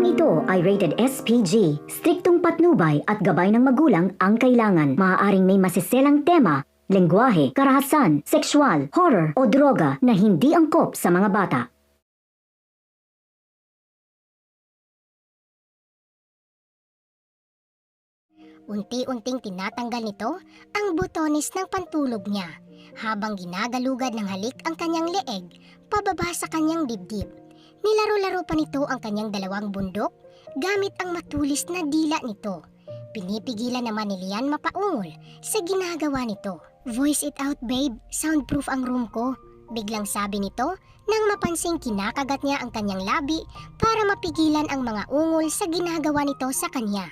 Programang ito ay rated SPG. Striktong patnubay at gabay ng magulang ang kailangan. Maaaring may masiselang tema, lengguwahe, karahasan, sexual, horror o droga na hindi angkop sa mga bata. Unti-unting tinatanggal nito ang butones ng pantulog niya habang ginagalugad ng halik ang kanyang leeg pababa sa kanyang dibdib. Nilaro-laro pa nito ang kanyang dalawang bundok gamit ang matulis na dila nito. Pinipigilan naman ni Lian mapaungol sa ginagawa nito. "Voice it out, babe. Soundproof ang room ko," biglang sabi nito nang mapansing kinakagat niya ang kanyang labi para mapigilan ang mga ungol sa ginagawa nito sa kanya.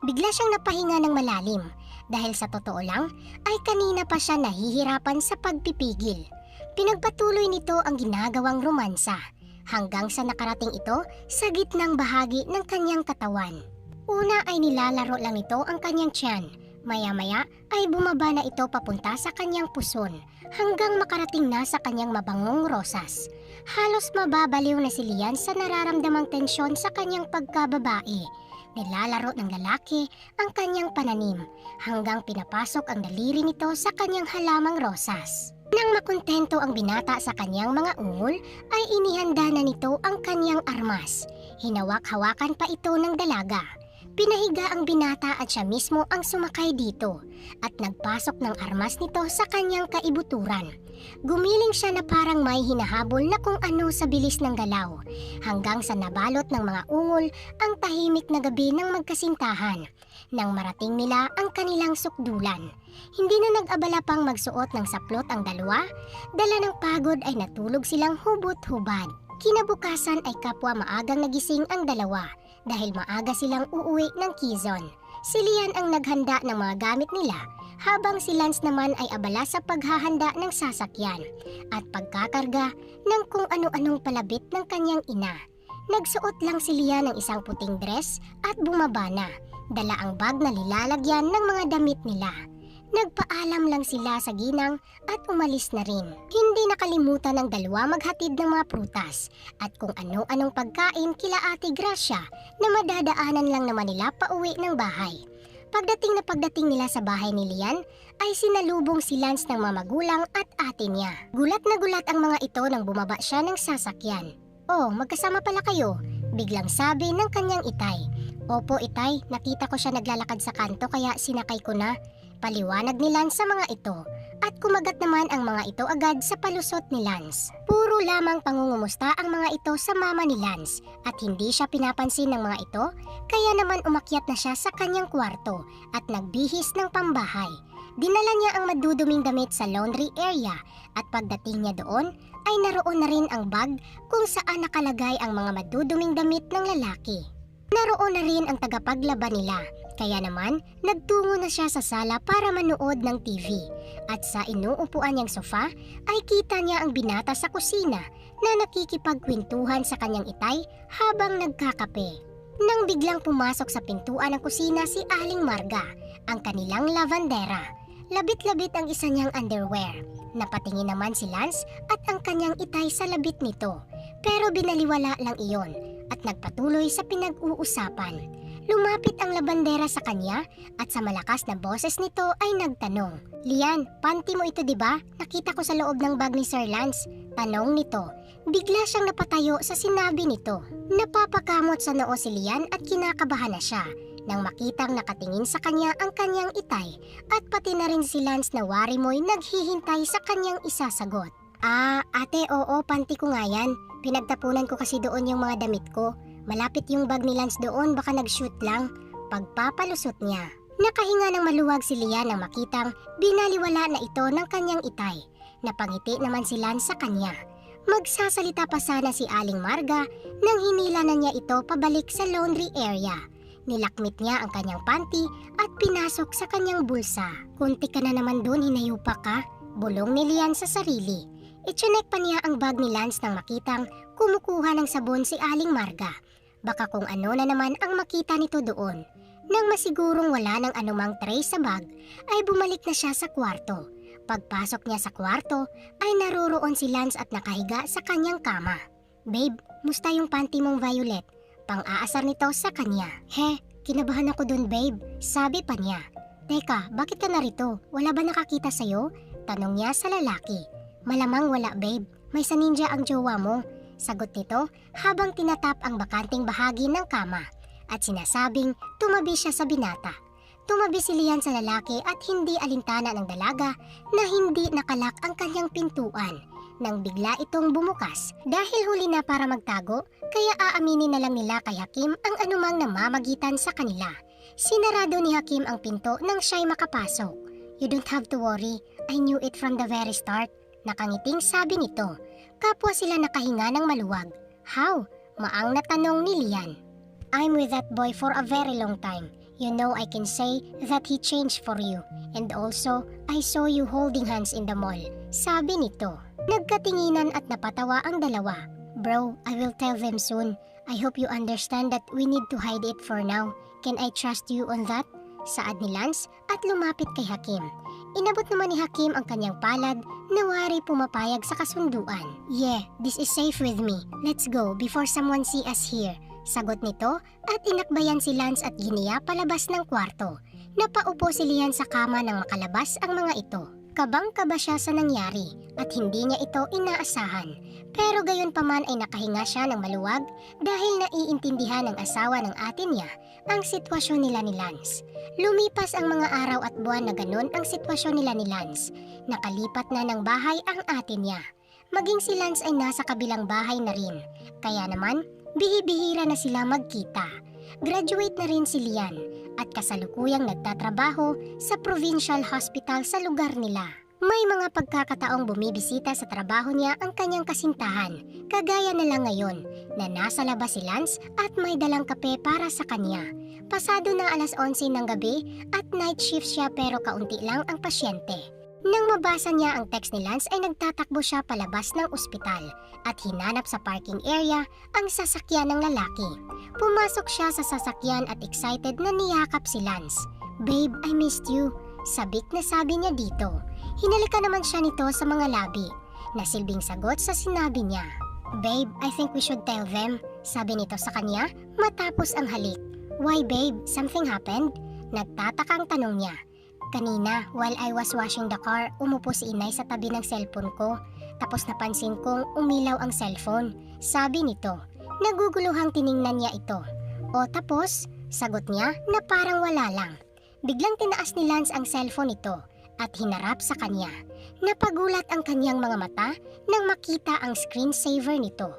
Bigla siyang napahinga ng malalim dahil sa totoo lang ay kanina pa siya nahihirapan sa pagpipigil. Pinagpatuloy nito ang ginagawang romansa hanggang sa nakarating ito sa gitnang bahagi ng kanyang katawan. Una ay nilalaro lang ito ang kanyang tiyan. Maya-maya ay bumaba na ito papunta sa kanyang puson hanggang makarating na sa kanyang mabangong rosas. Halos mababaliw na si Lian sa nararamdamang tensyon sa kanyang pagkababae. Nilalaro ng lalaki ang kanyang pananim hanggang pinapasok ang daliri nito sa kanyang halamang rosas. Nang makontento ang binata sa kanyang mga ungol, ay inihanda na nito ang kanyang armas. Hinawak-hawakan pa ito ng dalaga. Pinahiga ang binata at siya mismo ang sumakay dito at nagpasok ng armas nito sa kanyang kaibuturan. Gumiling siya na parang may hinahabol na kung ano sa bilis ng galaw hanggang sa nabalot ng mga ungol ang tahimik na gabi ng magkasintahan. Nang marating nila ang kanilang sukdulan, hindi na nag-abala pang magsuot ng saplot ang dalawa. Dala ng pagod ay natulog silang hubot-hubad. Kinabukasan ay kapwa maagang nagising ang dalawa dahil maaga silang uuwi ng Quezon. Si Lian ang naghanda ng mga gamit nila habang si Lance naman ay abala sa paghahanda ng sasakyan at pagkakarga ng kung ano-anong palabit ng kanyang ina. Nagsuot lang si Lian ng isang puting dress at bumaba na. Dala ang bag na nilalagyan ng mga damit nila. Nagpaalam lang sila sa ginang at umalis na rin. Hindi nakalimutan ng dalawa maghatid ng mga prutas at kung ano-anong pagkain kila Ate Gracia na madadaanan lang naman nila pauwi ng bahay. Pagdating nila sa bahay ni Lian ay sinalubong si Lance ng mga magulang at ate niya. Gulat na gulat ang mga ito nang bumaba siya ng sasakyan. "Oh, magkasama pala kayo," biglang sabi ng kanyang itay. "Opo, itay, nakita ko siya naglalakad sa kanto kaya sinakay ko na," paliwanag ni Lance sa mga ito. At kumagat naman ang mga ito agad sa palusot ni Lance. Puro lamang pangungumusta ang mga ito sa mama ni Lance at hindi siya pinapansin ng mga ito, kaya naman umakyat na siya sa kanyang kwarto at nagbihis ng pambahay. Dinala niya ang maduduming damit sa laundry area at pagdating niya doon ay naroon na rin ang bag kung saan nakalagay ang mga maduduming damit ng lalaki. Naroon na rin ang tagapaglaban nila, kaya naman nagtungo na siya sa sala para manood ng TV. At sa inuupuan niyang sofa ay kita niya ang binata sa kusina na nakikipagkwentuhan sa kanyang itay habang nagkakape. Nang biglang pumasok sa pintuan ng kusina si Aling Marga, ang kanilang lavandera. Labit-labit ang isa niyang underwear. Napatingin naman si Lance at ang kanyang itay sa labit nito, pero binaliwala lang iyon at nagpatuloy sa pinag-uusapan. Lumapit ang labandera sa kanya at sa malakas na boses nito ay nagtanong, "Lian, panty mo ito 'di ba? Nakita ko sa loob ng bag ni Sir Lance." Tanong nito. Bigla siyang napatayo sa sinabi nito. Napapakamot sa noo si Lian at kinakabahan na siya nang makitang nakatingin sa kanya ang kanyang itay at pati na rin si Lance na wari mo'y naghihintay sa kanyang isasagot. Ate, oo, panty ko nga yan. Pinagtapunan ko kasi doon yung mga damit ko. Malapit yung bag ni Lance doon, baka nag-shoot lang." Pagpapalusot niya. Nakahinga ng maluwag si Lian nang makitang binaliwala na ito ng kanyang itay. Napangiti naman si Lance sa kanya. Magsasalita pa sana si Aling Marga nang hinila na niya ito pabalik sa laundry area. Nilakmit niya ang kanyang panty at pinasok sa kanyang bulsa. "Kunti ka na naman doon, hinayupa ka," bulong ni Lian sa sarili. Itsinek pa niya ang bag ni Lance nang makitang kumukuha ng sabon si Aling Marga. Baka kung ano na naman ang makita nito doon. Nang masigurong wala ng anumang tray sa bag, ay bumalik na siya sa kwarto. Pagpasok niya sa kwarto, ay naroroon si Lance at nakahiga sa kanyang kama. "Babe, musta yung panty mong violet?" pang-aasar nito sa kanya. Kinabahan ako dun babe, sabi pa niya. Teka, bakit ka narito? Wala ba nakakita sa'yo? Tanong niya sa lalaki. Malamang wala babe, may sa ninja ang jowa mo. Sagot nito habang tinatap ang bakanting bahagi ng kama at sinasabing tumabi siya sa binata. Tumabi si Lian sa lalaki at hindi alintana ng dalaga na hindi nakalak ang kanyang pintuan nang bigla itong bumukas. Dahil huli na para magtago, kaya aaminin na lang nila kay Hakim ang anumang namamagitan sa kanila. Sinarado ni Hakim ang pinto nang siya'y makapasok. You don't have to worry, I knew it from the very start. Nakangiting sabi nito. Kapwa sila nakahinga ng maluwag. How? Maang na tanong ni Lian. I'm with that boy for a very long time. You know I can say that he changed for you. And also, I saw you holding hands in the mall. Sabi nito. Nagkatinginan at napatawa ang dalawa. Bro, I will tell them soon. I hope you understand that we need to hide it for now. Can I trust you on that? Saad ni Lance at lumapit kay Hakim. Inabot naman ni Hakim ang kanyang palad na wari pumapayag sa kasunduan. Yeah, this is safe with me. Let's go before someone see us here. Sagot nito at inakbayan si Lance at giniya palabas ng kwarto. Napaupo si Lian sa kama nang makalabas ang mga ito. Kabang-kaba siya sa nangyari at hindi niya ito inaasahan. Pero gayon pa man ay nakahinga siya ng maluwag dahil naiintindihan ng asawa ng ate niya ang sitwasyon nila ni Lance. Lumipas ang mga araw at buwan na ganun ang sitwasyon nila ni Lance. Nakalipat na ng bahay ang ate niya. Maging si Lance ay nasa kabilang bahay na rin. Kaya naman, bihibihira na sila magkita. Graduate na rin si Lian at kasalukuyang nagtatrabaho sa provincial hospital sa lugar nila. May mga pagkakataong bumibisita sa trabaho niya ang kanyang kasintahan, kagaya na lang ngayon na nasa labas si Lance at may dalang kape para sa kanya. Pasado na 11:00 ng gabi at night shift siya pero kaunti lang ang pasyente. Nang mabasa niya ang text ni Lance ay nagtatakbo siya palabas ng ospital at hinanap sa parking area ang sasakyan ng lalaki. Pumasok siya sa sasakyan at excited na niyakap si Lance. Babe, I missed you. Sabik na sabi niya dito. Hinalikan naman siya nito sa mga labi. Nasilbing sagot sa sinabi niya. Babe, I think we should tell them. Sabi nito sa kanya matapos ang halik. Why babe? Something happened? Nagtatakang tanong niya. Kanina, while I was washing the car, umupo si inay sa tabi ng cellphone ko. Tapos napansin kong umilaw ang cellphone. Sabi nito. Naguguluhang tiningnan niya ito. O tapos, sagot niya na parang wala lang. Biglang tinaas ni Lance ang cellphone nito at hinarap sa kanya. Napagulat ang kanyang mga mata nang makita ang screensaver nito.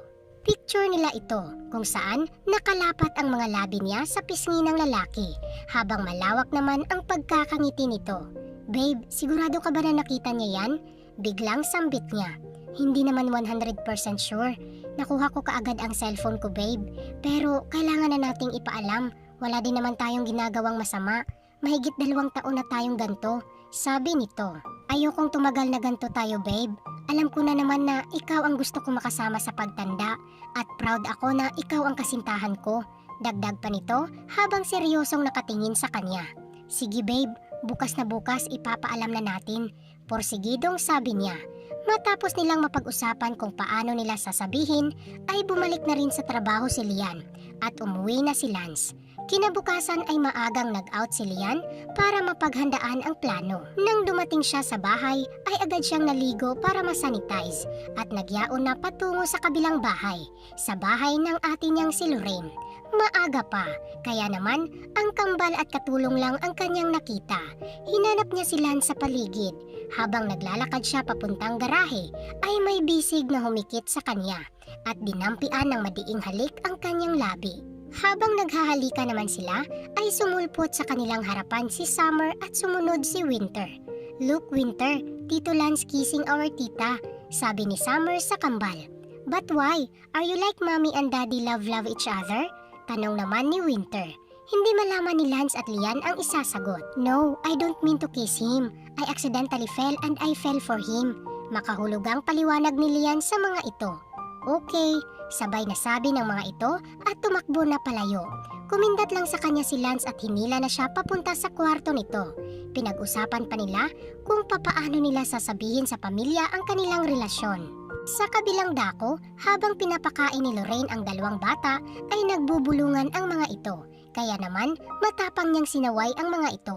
Picture nila ito kung saan nakalapat ang mga labi niya sa pisngi ng lalaki habang malawak naman ang pagkakangiti nito. Babe, sigurado ka ba na nakita niya yan? Biglang sambit niya. Hindi naman 100% sure. Nakuha ko kaagad ang cellphone ko babe. Pero kailangan na nating ipaalam. Wala din naman tayong ginagawang masama. Mahigit 2 taon na tayong ganto. Sabi nito. Ayokong tumagal na ganto tayo babe. Alam ko na naman na ikaw ang gusto ko makasama sa pagtanda. At proud ako na ikaw ang kasintahan ko. Dagdag pa nito habang seryosong nakatingin sa kanya. Sige babe, bukas na bukas ipapaalam na natin. Porsigidong sabi niya. Matapos nilang mapag-usapan kung paano nila sasabihin, ay bumalik na rin sa trabaho si Lian at umuwi na si Lance. Kinabukasan ay maagang nag-out si Lian para mapaghandaan ang plano. Nang dumating siya sa bahay, ay agad siyang naligo para masanitize at nagyaon na patungo sa kabilang bahay, sa bahay ng ate niyang si Lorraine. Maaga pa, kaya naman ang kambal at katulong lang ang kanyang nakita. Hinanap niya si Lance sa paligid. Habang naglalakad siya papuntang garahe, ay may bisig na humikit sa kanya at dinampian ng madiing halik ang kanyang labi. Habang naghahalika naman sila, ay sumulpot sa kanilang harapan si Summer at sumunod si Winter. Look Winter, Tito Lance kissing our tita, sabi ni Summer sa kambal. But why? Are you like mommy and daddy love each other? Tanong naman ni Winter. Hindi malaman ni Lance at Lian ang isasagot. No, I don't mean to kiss him. I accidentally fell and I fell for him. Makahulugang paliwanag ni Lian sa mga ito. Okay, sabay na sabi ng mga ito at tumakbo na palayo. Kumindat lang sa kanya si Lance at hinila na siya papunta sa kwarto nito. Pinag-usapan pa nila kung papaano nila sasabihin sa pamilya ang kanilang relasyon. Sa kabilang dako, habang pinapakain ni Lorraine ang dalawang bata, ay nagbubulungan ang mga ito. Kaya naman, matapang niyang sinaway ang mga ito.